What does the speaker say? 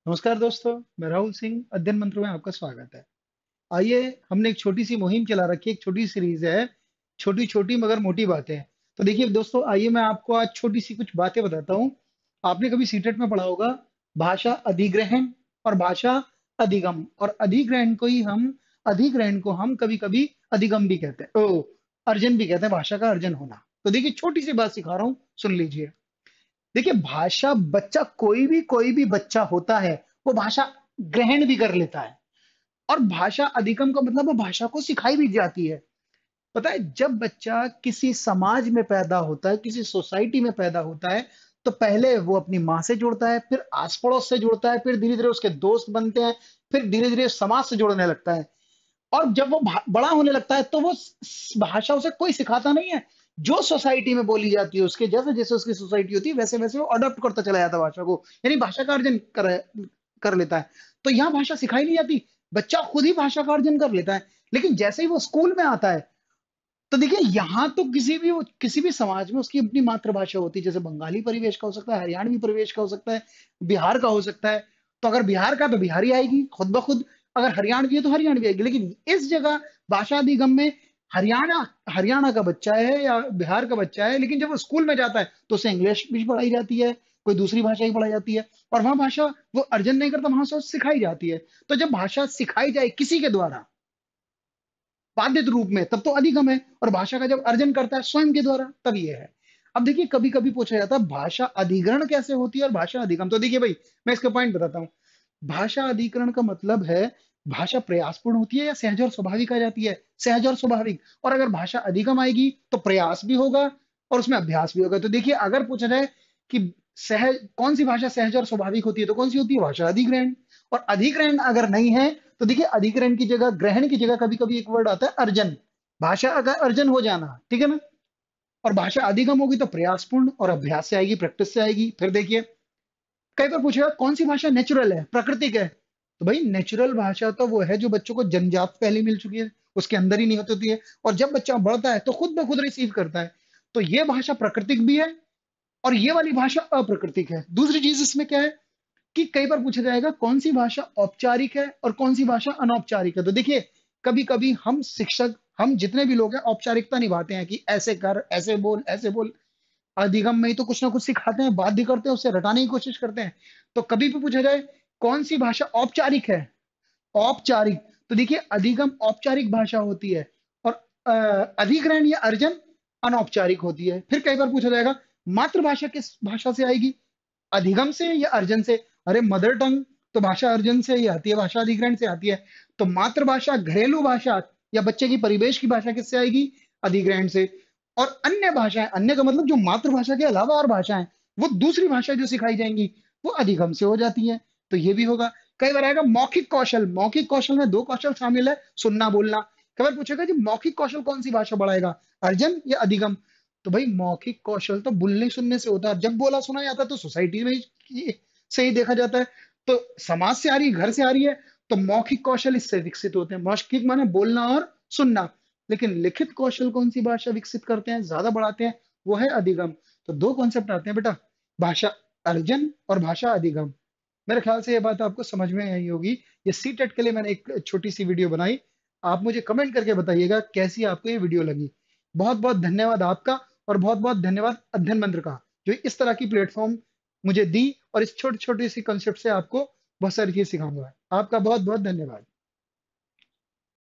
नमस्कार दोस्तों, मैं राहुल सिंह। अध्ययन मंत्र में आपका स्वागत है। आइए, हमने एक छोटी सी मुहिम चला रखी है, एक छोटी सीरीज है, छोटी छोटी मगर मोटी बातें। तो देखिए दोस्तों, आइए मैं आपको आज छोटी सी कुछ बातें बताता हूँ। आपने कभी सीटेट में पढ़ा होगा भाषा अधिग्रहण और भाषा अधिगम। और अधिग्रहण को हम कभी कभी अधिगम भी कहते हैं, ओ अर्जन भी कहते हैं, भाषा का अर्जन होना। तो देखिए, छोटी सी बात सिखा रहा हूँ, सुन लीजिए। देखिए, भाषा बच्चा कोई भी बच्चा होता है, वो भाषा ग्रहण भी कर लेता है। और भाषा अधिगम का मतलब वो भाषा को सिखाई भी जाती है। पता है, जब बच्चा किसी समाज में पैदा होता है, किसी सोसाइटी में पैदा होता है, तो पहले वो अपनी माँ से जुड़ता है, फिर आस पड़ोस से जुड़ता है, फिर धीरे धीरे उसके दोस्त बनते हैं, फिर धीरे धीरे समाज से जुड़ने लगता है। और जब वो बड़ा होने लगता है, तो वो भाषा उसे कोई सिखाता नहीं है। जो सोसाइटी में बोली जाती है, उसके जैसे जैसे उसकी सोसाइटी होती है, वैसे वैसे वो अडॉप्ट करता चला जाता है भाषा को, यानी भाषा का अर्जन कर लेता है। तो यहाँ भाषा सिखाई नहीं जाती, बच्चा खुद ही भाषा का अर्जन कर लेता है। लेकिन जैसे ही वो स्कूल में आता है, तो देखिए, यहाँ तो किसी भी समाज में उसकी अपनी मातृभाषा होती है। जैसे बंगाली परिवेश का हो सकता है, हरियाणवी परिवेश का हो सकता है, बिहार का हो सकता है। तो अगर बिहार का, तो बिहारी आएगी खुद ब खुद। अगर हरियाणवी है तो हरियाणवी आएगी। लेकिन इस जगह भाषा अधिगम में हरियाणा हरियाणा का बच्चा है या बिहार का बच्चा है, लेकिन जब वो स्कूल में जाता है, तो उसे इंग्लिश भी पढ़ाई जाती है, कोई दूसरी भाषा भी पढ़ाई जाती है। और वहां भाषा वो अर्जन नहीं करता, वहां से वो सिखाई जाती है। तो जब भाषा सिखाई जाए किसी के द्वारा बाधित रूप में, तब तो अधिगम है। और भाषा का जब अर्जन करता है स्वयं के द्वारा, तब ये है। अब देखिए, कभी कभी पूछा जाता है भाषा अधिग्रहण कैसे होती है और भाषा अधिगम। तो देखिए भाई, मैं इसका पॉइंट बताता हूँ। भाषा अधिग्रहण का मतलब है भाषा प्रयासपूर्ण होती है या सहज और स्वाभाविक आ जाती है, सहज और स्वाभाविक। और अगर भाषा अधिगम आएगी, तो प्रयास भी होगा और उसमें अभ्यास भी होगा। तो देखिए, अगर पूछा जाए कि सहज कौन सी भाषा सहज और स्वाभाविक होती है, तो कौन सी होती है? भाषा अधिग्रहण। और अधिग्रहण अगर नहीं है, तो देखिए, अधिग्रहण की जगह, ग्रहण की जगह कभी कभी एक वर्ड आता है अर्जन। भाषा अगर अर्जन हो जाना, ठीक है ना। और भाषा अधिगम होगी तो प्रयासपूर्ण और अभ्यास से आएगी, प्रैक्टिस से आएगी। फिर देखिए, कई बार पूछेगा कौन सी भाषा नेचुरल है, प्राकृतिक है। तो भाई, नेचुरल भाषा तो वो है जो बच्चों को जन्मजात पहले मिल चुकी है, उसके अंदर ही निहित होती है। और जब बच्चा बढ़ता है, तो खुद ब खुद रिसीव करता है। तो ये भाषा प्राकृतिक भी है, और ये वाली भाषा अप्राकृतिक है। दूसरी चीज इसमें क्या है कि कई बार पूछा जाएगा कौन सी भाषा औपचारिक है और कौन सी भाषा अनौपचारिक है। तो देखिए, कभी कभी हम शिक्षक, हम जितने भी लोग हैं, औपचारिकता निभाते हैं कि ऐसे कर, ऐसे बोल, ऐसे बोल। अधिगम में ही तो कुछ ना कुछ सिखाते हैं, बाध्य करते हैं, उससे रटाने की कोशिश करते हैं। तो कभी भी पूछा जाए कौन सी भाषा औपचारिक है, औपचारिक, तो देखिए, अधिगम औपचारिक भाषा होती है, और अधिग्रहण या अर्जन अनौपचारिक होती है। फिर कई बार पूछा जाएगा मातृभाषा किस भाषा से आएगी, अधिगम से या अर्जन से? अरे मदर टंग तो भाषा अर्जन से ही आती है, भाषा अधिग्रहण से आती है। तो मातृभाषा, घरेलू भाषा या बच्चे की परिवेश की भाषा किससे आएगी? अधिग्रहण से। और अन्य भाषाएं, अन्य का मतलब जो मातृभाषा के अलावा और भाषाएं, वो दूसरी भाषा जो सिखाई जाएंगी, वो अधिगम से हो जाती है। तो ये भी होगा। कई बार आएगा मौखिक कौशल। मौखिक कौशल में दो कौशल शामिल है, सुनना, बोलना। कई बार पूछेगा जी, मौखिक कौशल कौन सी भाषा बढ़ाएगा, अर्जन या अधिगम? तो भाई, मौखिक कौशल तो बोलने सुनने से होता है। जब बोला सुना जाता है, तो सोसाइटी में से ही देखा जाता है। तो समाज से आ रही है, घर से आ रही है, तो मौखिक कौशल इससे विकसित होते हैं। मौखिक माने बोलना और सुनना। लेकिन लिखित कौशल कौन सी भाषा विकसित करते हैं, ज्यादा बढ़ाते हैं? वो है अधिगम। तो दो कॉन्सेप्ट आते हैं बेटा, भाषा अर्जन और भाषा अधिगम। मेरे ख्याल से ये बात आपको समझ में आई होगी। ये सी टेट के लिए मैंने एक छोटी सी वीडियो बनाई। आप मुझे कमेंट करके बताइएगा कैसी आपको ये वीडियो लगी। बहुत बहुत धन्यवाद आपका। और बहुत बहुत धन्यवाद अध्ययन मंत्र का, जो इस तरह की प्लेटफॉर्म मुझे दी, और इस छोटी छोटी सी कंसेप्ट से आपको बहुत सारी चीज सिखाऊंगा। आपका बहुत बहुत धन्यवाद।